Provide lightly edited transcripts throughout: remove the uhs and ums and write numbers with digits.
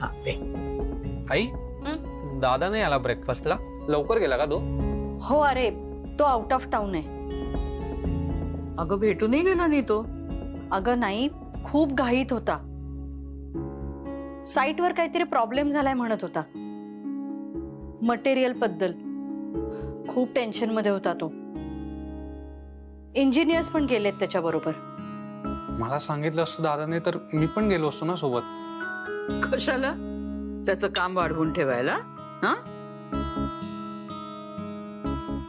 हा दे. आई दादा नाही आला ब्रेकफास्टला, लवकर गेला का तो? हो अरे तो आउट ऑफ टाउन आहे. अगं भेटूनही गेला नाही तो. अगं नाही, खूप घाईत होता. साईटवर काहीतरी प्रॉब्लेम झालाय म्हणत होता. मटेरियल बद्दल खूप टेन्शन मध्ये होता तो. इंजिनियर्स पण गेलेत त्याच्याबरोबर. मला सांगितलं असतं दादाने तर मी पण गेलो असतो ना सोबत. कशाला? त्याचं काम वाढवून ठेवायला? हा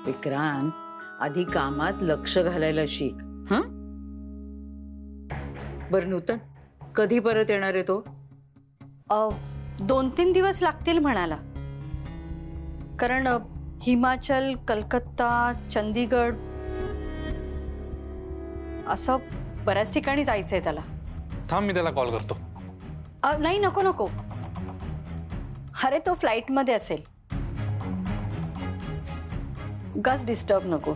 विक्रांत, आधी कामात लक्ष घालायला शिक. हा बर नूतन, कधी परत येणार आहे तो? 2-3 दिवस लागतील म्हणाला. कारण हिमाचल, कलकत्ता, चंदीगड असं बऱ्याच ठिकाणी जायचंय त्याला. थांब मी त्याला कॉल करतो. नाही नको नको. अरे तो फ्लाइट मध्ये असेल. उगाच डिस्टर्ब नको.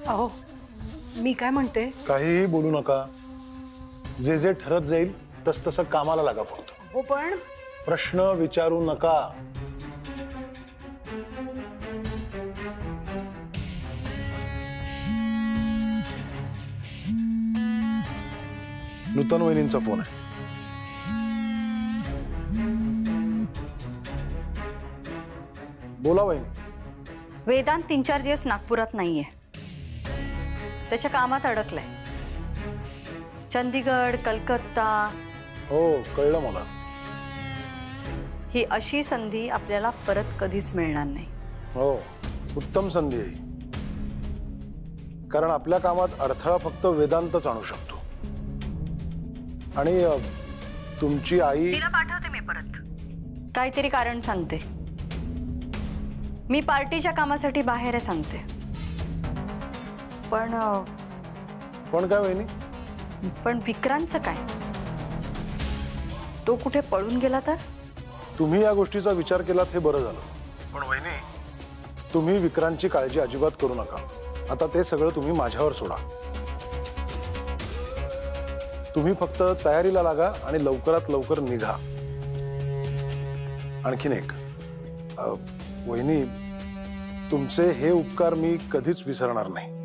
अहो मी काय म्हणते, काहीही बोलू नका. जे जे ठरत जाईल तस तसं कामाला लागा. फक्त हो पण प्रश्न विचारू नका. नूतन वहिनींचा फोन आहे. बोला वहिनी. वेदांत 3-4 दिवस नागपुरात नाहीये. त्याच्या कामात अडकलाय. चंदीगड, कलकत्ता. हो कळलं मला. ही अशी संधी आपल्याला परत कधीच मिळणार नाही. हो उत्तम संधी आहे. कारण आपल्या कामात अडथळा फक्त वेदांतच आणू शकतो. आणि तुमची आई. तिला पाठवते मी परत. काहीतरी कारण सांगते. मी पार्टीच्या कामासाठी बाहेर आहे सांगते. पण काय वहिनी? पण विक्रांतचं काय? तो कुठे पळून गेला तर? तुम्ही या गोष्टीचा विचार केलात हे बरं झालं. पण वहिनी, तुम्ही विक्रांतची काळजी अजिबात करू नका. आता ते सगळं तुम्ही माझ्यावर सोडा. तुम्ही फक्त तयारीला लागा आणि लवकरात लवकर निघा. आणखीन एक, वहिनी, तुमचे हे उपकार मी कधीच विसरणार नाही.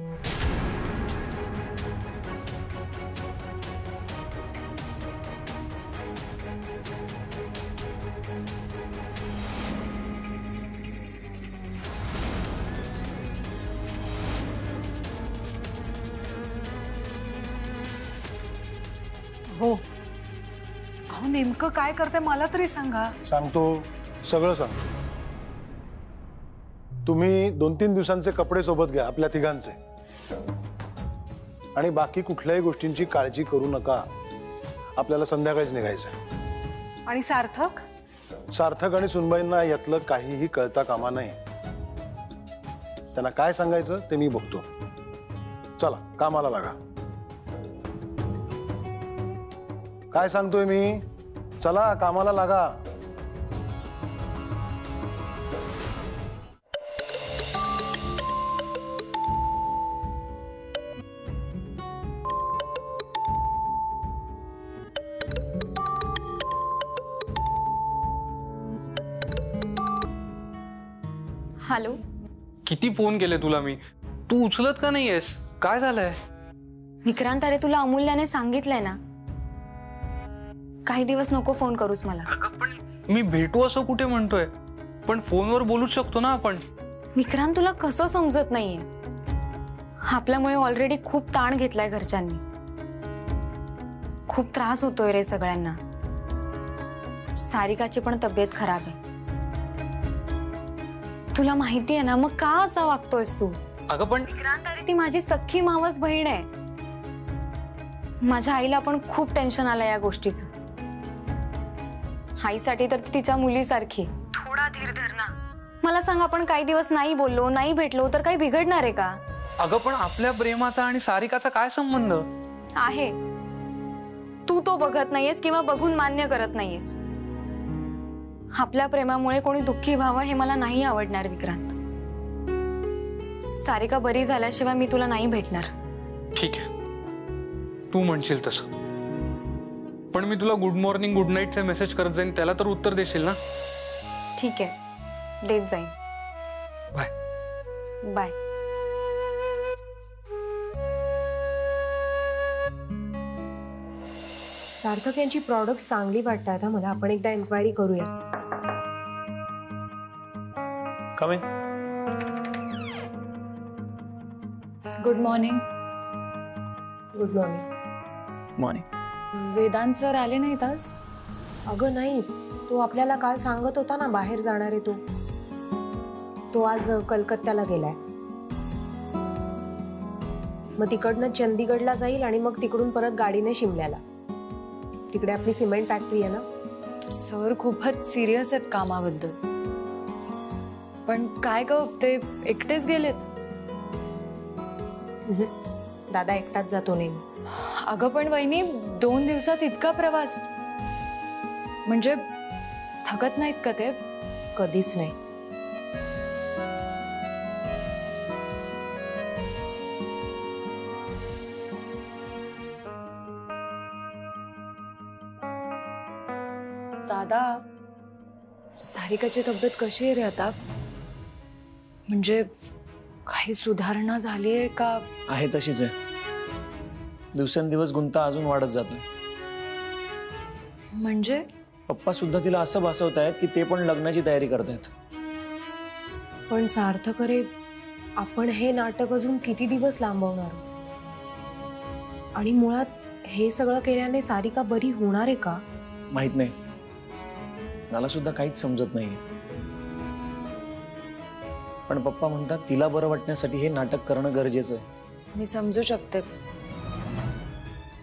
हो अहो नेमकं काय करते मला तरी सांगा. सांगतो, सगळं सांगतो. तुम्ही 2-3 दिवसांचे कपडे सोबत घ्या आपल्या तिघांचे. आणि बाकी कुठल्याही गोष्टींची काळजी करू नका. आपल्याला संध्याकाळीच निघायचं. आणि सार्थक? सार्थक आणि सुनबाईंना यातलं काहीही कळता कामा नये. त्यांना काय सांगायचं ते मी बघतो. चला कामाला लागा. काय सांगतोय मी? चला कामाला लागा. हॅलो. किती फोन केले तुला मी, तू उचलत का नाहीयेस? काय झालंय? विक्रांत, अरे तुला अमूल्याने सांगितलंय ना, काही दिवस नको फोन करूस मला. पण मी भेटू असं कुठे म्हणतोय? पण फोनवर बोलूच शकतो ना आपण. विक्रांत, तुला कसं समजत नाहीये? आपल्यामुळे ऑलरेडी खूप ताण घेतलाय घरच्यांनी. खूप त्रास होतोय रे सगळ्यांना. सारिकाची पण तब्येत खराब आहे. तुला माहिती आहे ना, मग का असं वागतोयस तू? अगं पण विक्रांत, अरे ती माझी सख्खी मावस बहीण आहे. माझ्या आईला पण खूप टेन्शन आलं या गोष्टीचं. आईसाठी तर ती तिच्या मुलीसारखी. थोडा धीर धर ना. मला सांग, आपण काही दिवस नाही बोललो, नाही भेटलो तर काही बिघडणार आहे का? अगं पण आपल्या प्रेमाचा आणि सारिकाचा काय संबंध आहे? तू तो बघत नाहीयेस किंवा बघून मान्य करत नाहीयेस. आपल्या प्रेमामुळे कोणी दुःखी व्हावं हे मला नाही आवडणार विक्रांत. सारिका बरी झाल्याशिवाय मी तुला नाही भेटणार. ठीक आहे, तू म्हणशील तसं. पण मी तुला गुड मॉर्निंग गुड नाईटचे मेसेज करत जाईन, त्याला तर उत्तर देशील ना? ठीक आहे, देत जाईन. बाय. बाय. सार्थक यांची प्रॉडक्ट चांगली वाटतात. मला आपण एकदा एन्क्वायरी करूया. Come in. Good morning. Good morning. Morning. Vedant sir आले नाहीत आज? अगं नाही, तो आपल्याला काल सांगत होता ना बाहेर जाणार आहे. तो आज कलकत्त्याला गेलाय. मग तिकडनं चंदीगडला जाईल आणि मग तिकडून परत गाडीने शिमल्याला. तिकडे आपली सिमेंट फॅक्टरी आहे ना. सर खूपच सिरियस आहेत कामाबद्दल. पण काय ग, ते एकटेच गेलेत? दादा एकटाच जातो नेहमी. अगं पण वहिनी, 2 दिवसात इतका प्रवास, म्हणजे थकत नाहीत का ते? कधीच नाही. दादा, सारिकाची तब्येत कशी आहे रे आता? म्हणजे काही सुधारणा झालीये का? आहे तशीच आहे. दिवसेंदिवस गुंता अजून वाढत जातोय. म्हणजे पप्पा सुद्धा तिला असं भासवतायत की ते पण लग्नाची तयारी करतायत. पण सार्थक रे, आपण हे नाटक अजून किती दिवस लांबवणार? आणि मुळात हे सगळं केल्याने सारिका बरी होणार आहे का? माहित नाही, मला सुद्धा काहीच समजत नाही. पण पप्पा म्हणतात तिला बरं वाटण्यासाठी हे नाटक करणं गरजेचं आहे. मी समजू शकते,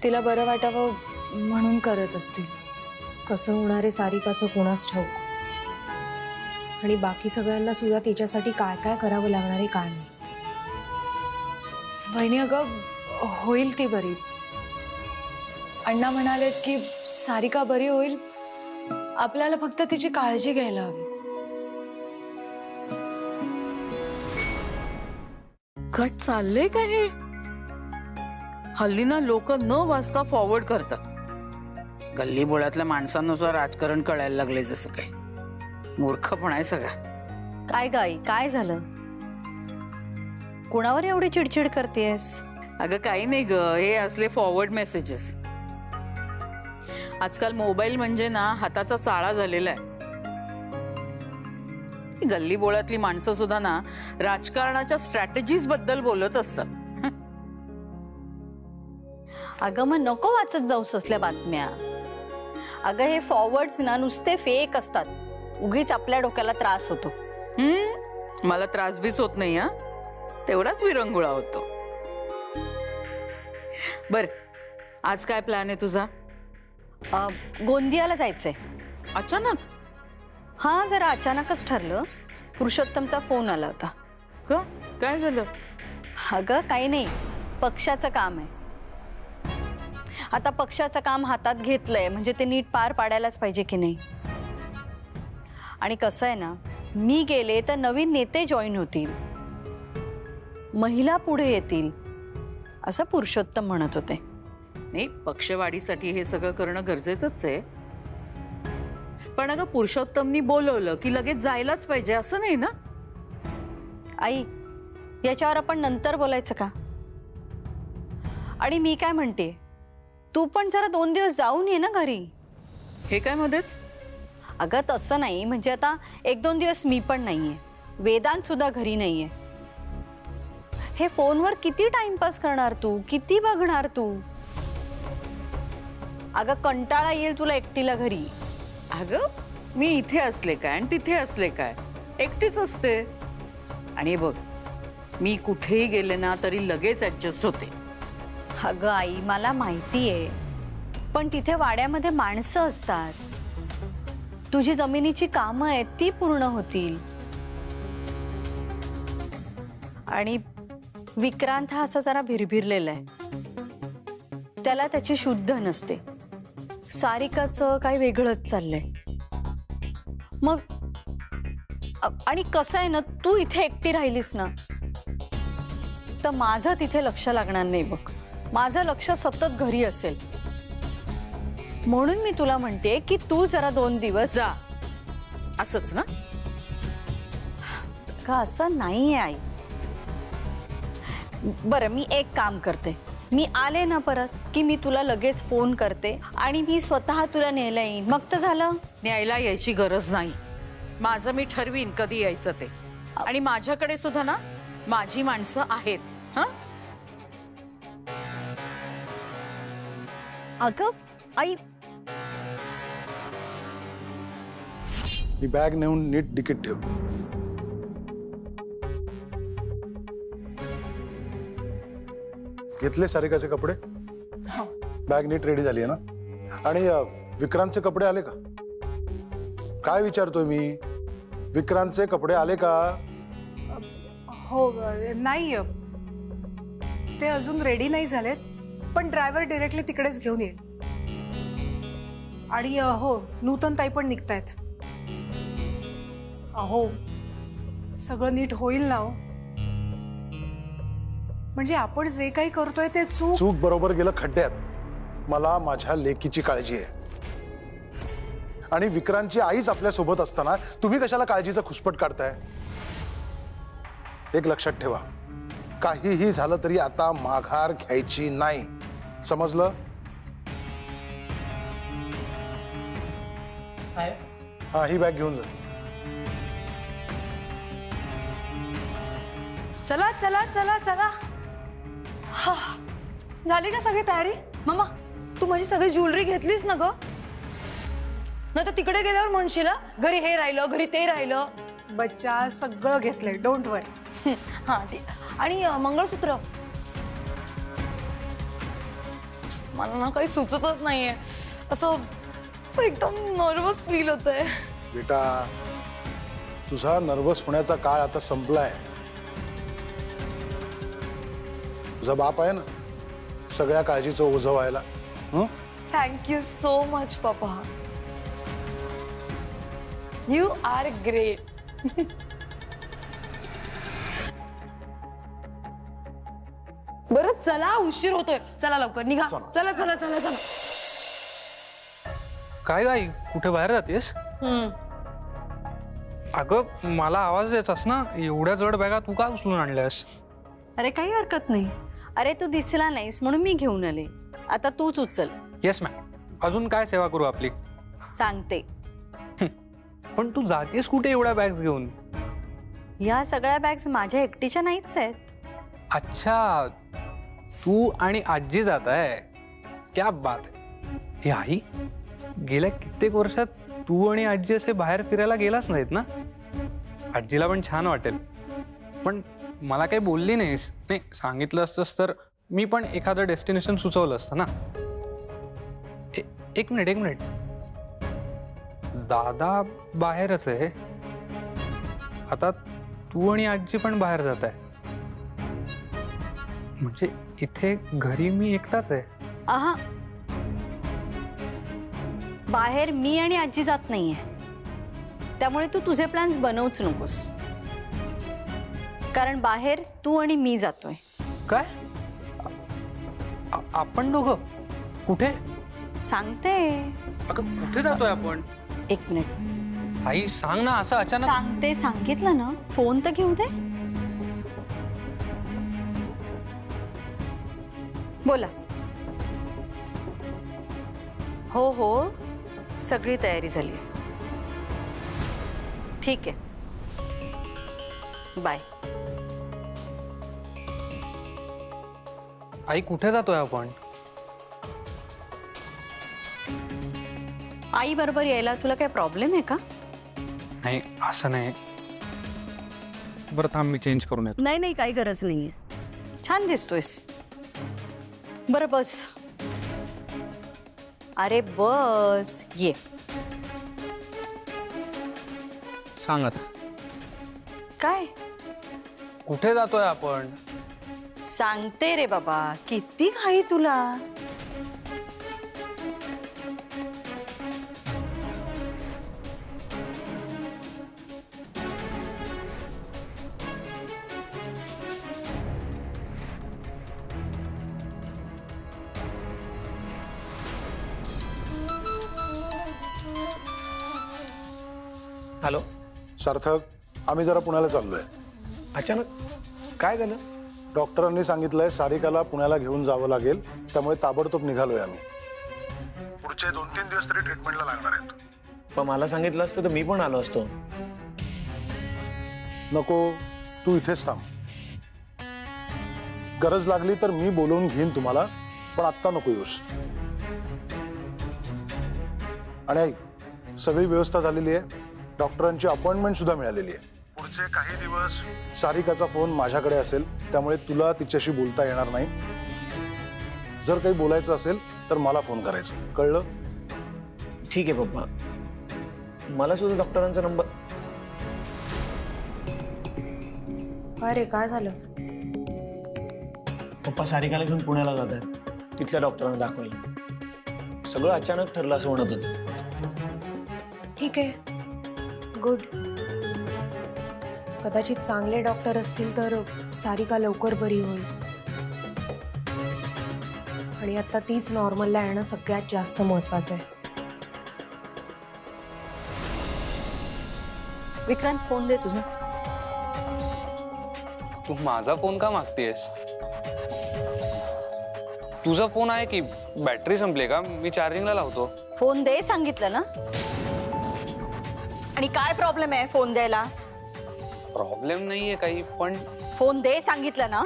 तिला बरं वाटावं म्हणून करत असतील. कसं होणार आहे सारिकाचं कोणास ठाऊक. आणि बाकी सगळ्यांना सुद्धा तिच्यासाठी काय काय करावं लागणार आहे काय माहित. वहिनी, अगं होईल ती बरी. अण्णा म्हणालेत की सारिका बरी होईल, आपल्याला फक्त तिची काळजी घ्यायला हवी. काय चाललंय काय हे? हल्ली ना लोक न वाचता फॉरवर्ड करतात. गल्ली बोळातल्या माणसांनुसार राजकारण कळायला लागले जसं काय. मूर्खपणा आहे सगळा. काय गाई, काय झालं? कुणावर एवढी चिडचिड करतेस? अगं काही नाही ग, हे असले फॉरवर्ड मेसेजेस. आजकाल मोबाईल म्हणजे ना हाताचा चाळा झालेला आहे. गल्ली बोळातली माणसं सुद्धा ना राजकारणाच्या स्ट्रॅटेजीज बद्दल बोलत असतात. अगं मग नको वाचत जाऊस असल्या बातम्या. अगं हे फॉरवर्ड्स ना नुसते फेक असतात. उगीच आपल्या डोक्याला त्रास होतो. मला त्रास बीस होत नाही. हा, तेवढाच विरंगुळा होतो. बर, आज काय प्लॅन आहे तुझा? गोंदियाला जायचंय. अचानक? हा, जरा अचानकच ठरलं. पुरुषोत्तमचा फोन आला होता. का, काय झालं? अगं काही नाही, पक्षाचं काम आहे. आता पक्षाचं काम हातात घेतलंय म्हणजे ते नीट पार पाडायलाच पाहिजे की नाही. आणि कसं आहे ना, मी गेले तर नवीन नेते जॉईन होतील, महिला पुढे येतील, असं पुरुषोत्तम म्हणत होते. नाही, पक्षवाढीसाठी हे सगळं करणं गरजेचंच आहे. पण अगं पुरुषोत्तमनी बोलवलं की लगेच जायलाच पाहिजे असं नाही ना. आई, याच्यावर आपण नंतर बोलायचं का? आणि मी काय म्हणते, तू पण जरा 2 दिवस जाऊन ये ना घरी. हे काय मध्येच? अगं तसं नाही, म्हणजे आता 1-2 दिवस मी पण नाहीये, वेदांत सुद्धा घरी नाहीये. हे फोनवर किती टाइमपास करणार तू, किती बघणार तू? अगं कंटाळा येईल तुला एकटीला घरी. अगं मी इथे असले काय आणि तिथे असले काय, एकटीच असते. आणि बघ, मी कुठेही गेले ना तरी लगेच ऍडजस्ट होते. अगं आई, मला माहिती आहे, पण तिथे वाड्यामध्ये माणसं असतात. तुझी जमिनीची कामं आहेत ती पूर्ण होतील. आणि विक्रांत हा असा जरा भिरभिरलेला आहे. त्याला त्याची शुद्ध नसते. सारिकाचं काय वेगळंच चाललंय. मग आणि कसं आहे ना, तू इथे एकटी राहिलीस ना तर माझं तिथे लक्ष लागणार नाही बघ. माझं लक्ष सतत घरी असेल. म्हणून मी तुला म्हणते की तू जरा 2 दिवस जा. असंच ना? का असं नाहीये आई. बरं मी एक काम करते, मी आले ना परत की मी तुला लगेच फोन करते आणि मी स्वतः तुला न्यायला येईन. मग तर झालं. न्यायला यायची गरज नाही. माझं मी ठरवीन कधी यायचं ते. आणि माझ्याकडे सुद्धा ना माझी माणसं आहेत. हं? अगं आई, ही बॅग नेऊन नीट डिकीट ठेव. घेतले सारिकाचे कपडे? बॅग नीट रेडी झाली आहे ना? आणि विक्रांतचे कपडे आले का? काय विचारतोय मी? विक्रांतचे कपडे आले का? हो नाही, ते अजून रेडी नाही झालेत, पण ड्रायव्हर डिरेक्टली तिकडेच घेऊन येईल. आणि हो, नूतन ताई पण निघतायत. अहो सगळं नीट होईल ना हो? म्हणजे आपण जे काही करतोय ते चूक बरोबर गेलं खड्ड्यात. मला माझ्या लेकीची काळजी आहे. आणि विक्रांतची आईच आपल्या सोबत असताना तुम्ही कशाला काळजीचा खुसपट काढताय? एक लक्षात ठेवा, काहीही झालं तरी आता माघार घ्यायची नाही. समजलं? हा, ही बॅग घेऊन जा. चला चला चला चला. हा, झाली का सगळी तयारी? मामा, तू माझी सगळी ज्वेलरी घेतलीस ना ग? नाही तर तिकडे गेल्यावर म्हणशील घरी हे राहिलं, घरी ते राहिलं. बच्चा सगळं घेतलंय, डोंट वरी. हा ठीक. आणि मंगळसूत्र मला ना काही सुचतच नाहीये. असं एकदम नर्वस फील होतंय. बेटा, तुझा नर्वस होण्याचा काळ आता संपलाय. तुझा बाप आहे ना सगळ्या काळजीचं ओझं व्हायला. थँक्यू सो मच पप्पा. You are great. बरं चला, उशीर होतोय. चला लवकर निघा. चला चला चला चला. काय गाई, कुठे बाहेर जातेस? अगं मला आवाज द्यायचास ना. एवढ्या जड बॅगा तू का उचलून आणल्यास? अरे काही हरकत नाही. अरे तू दिसला नाहीस म्हणून मी घेऊन आले. आता तूच उचल. Yes ma'am. अजून काय सेवा करू आपली? सांगते. पण तू जातेस कुठे एवढ्या बॅग्स घेऊन? ह्या सगळ्या बॅग्स माझ्या एकटीच्या नाहीच आहेत. अच्छा, तू आणि आजी जात आहे. क्या बात आहे. हे आई, गेल्या कित्येक वर्षात तू आणि आजी असे बाहेर फिरायला गेलाच नाहीत ना? आजीला पण छान वाटेल. पण मला काही बोलली नाहीस. नाही, सांगितलं असतंस तर मी पण एखादं डेस्टिनेशन सुचवलं असतं ना. एक मिनिट. दादा बाहेरच आहे. आता तू आणि आजी पण बाहेर जात आहे. म्हणजे इथे घरी मी एकटाच आहे. आहा, बाहेर मी आणि आजी जात नाहीये. त्यामुळे तू तुझे प्लॅन्स बनवूच नकोस. कारण बाहेर तू आणि मी जातोय. काय? आपण दोघं कुठे? सांगते. अगं कुठे जातोय आपण? एक मिनिट. आई सांग ना. असं अचानक? सांगते, सांगितलं ना. फोन तर घेऊ दे. बोला. हो, सगळी तयारी झाली. ठीक आहे, बाय. आई कुठे जातोय आपण? आई बरोबर यायला तुला काय प्रॉब्लेम आहे का? नाही, असं नाही. बरं थांब, मी चेंज करून येतो. नाही, काही गरज नाहीये. छान दिसतोयस. बरं बस. अरे बस, ये. सांग आता. काय कुठे जातोय आपण? सांगते रे बाबा, किती घाई तुला. हॅलो. सार्थक, आम्ही जरा पुण्याला चाललोय. अचानक काय झालं? डॉक्टरांनी सांगितलंय सारिकाला पुण्याला घेऊन जावं लागेल, त्यामुळे ताबडतोब निघालोय आम्ही. पुढचे 2-3 दिवस तरी ट्रीटमेंटला लागणार आहेत. पण मला सांगितलं असतं तर मी पण आलो असतो. नको, तू इथेच थांब. गरज लागली तर मी बोलवून घेईन तुम्हाला, पण आत्ता नको येऊस. आणि ऐक, सगळी व्यवस्था झालेली आहे. डॉक्टरांची अपॉइंटमेंट सुद्धा मिळालेली आहे. पुढचे काही दिवस सारिकाचा फोन माझ्याकडे असेल, त्यामुळे तुला तिच्याशी बोलता येणार नाही. जर काही बोलायचं असेल तर मला फोन करायचा, कळलं? ठीक आहे पप्पा. मला सुद्धा डॉक्टरांचा नंबर. अरे काय झालं? पप्पा सारिकाला घेऊन पुण्याला जात आहेत, तिथल्या डॉक्टरांना दाखवायला. सगळं अचानक ठरलं असं म्हणत होते. ठीक आहे, गुड. कदाचित चांगले डॉक्टर असतील तर सारिका लवकर बरी होईल. आणि आता तीच नॉर्मलला येणं सगळ्यात जास्त महत्वाचं आहे. विक्रांत, फोन दे तुझा. तू माझा फोन का मागतेस? तुझा फोन आहे की बॅटरी संपली का? मी चार्जिंगला लावतो. फोन दे सांगितलं ना. आणि काय प्रॉब्लेम आहे फोन द्यायला? प्रॉब्लेम नाहीये काही, पण फोन दे सांगितलं ना.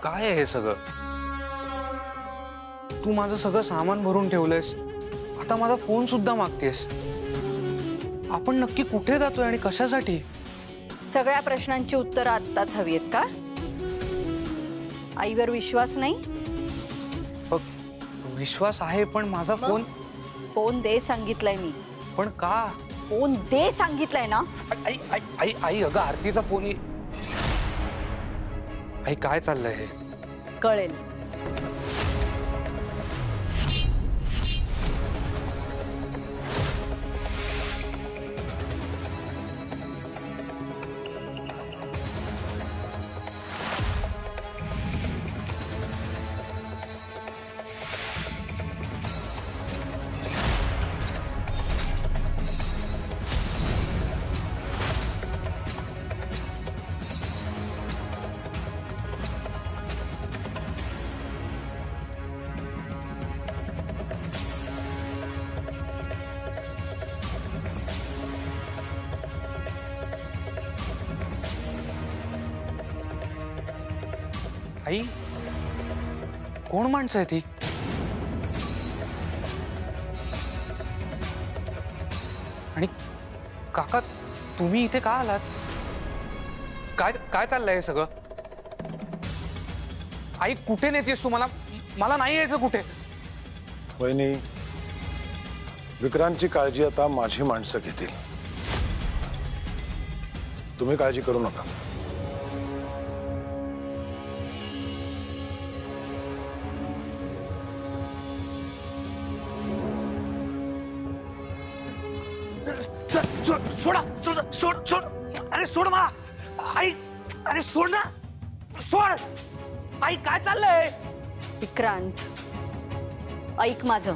काय आहे हे सगळं? तू माझं सगळं सामान भरून ठेवलंयस, आता माझा फोन सुद्धा मागतेस. आपण नक्की कुठे जातोय आणि कशासाठी? सगळ्या प्रश्नांची उत्तरं आत्ताच हवी आहेत का? आईवर विश्वास नाही? विश्वास आहे, पण माझा फोन. फोन दे सांगितलंय मी. पण का? फोन दे सांगितलंय ना. आई आई आई आई अगं, आरतीचा फोन. आई काय चाललंय हे? कळेल. आई, कोण माणसं आहे ती? आणि काका, तुम्ही इथे का आलात? काय काय चाललंय हे सगळं? आई, कुठे नेतेस तू मला? मला नाही यायचं कुठे. वहिनी, विक्रांतची काळजी आता माझी माणसं घेतील. तुम्ही काळजी करू नका. सोडा, सोड सोड सोड. अरे सोड मला. आई, अरे सोड ना, सोड. आई, काय चाललंय? विक्रांत, ऐक माझं.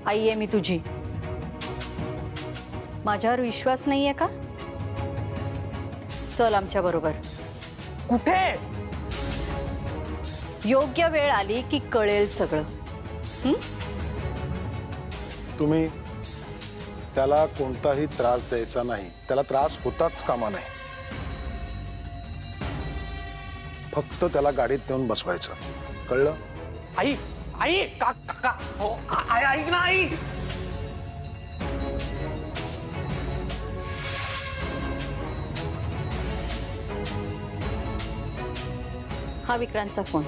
आई आहे मी तुझी. माझ्यावर विश्वास नाहीये का? चल आमच्या बरोबर. कुठे? योग्य वेळ आली की कळेल सगळं. तुम्ही त्याला कोणताही त्रास द्यायचा नाही. त्याला त्रास होताच कामा नाही. फक्त त्याला गाडीत नेऊन बसवायचं, कळलं? आई, आई, का का हो, आई, ऐक ना आई. हा विक्रांतचा फोन.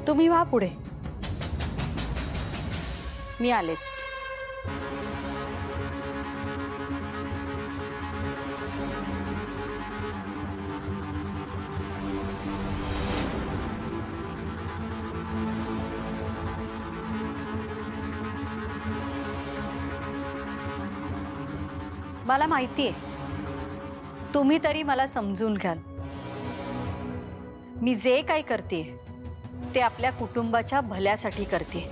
तुम्ही व्हा पुढे, मी आलेच. मला माहितीये तुम्ही तरी मला समजून घ्याल. मी जे काय करते ते आपल्या कुटुंबाच्या भल्यासाठी करते,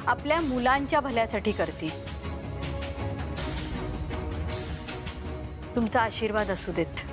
आपल्या मुलांच्या भल्यासाठी करते. तुमचा आशीर्वाद असू देत.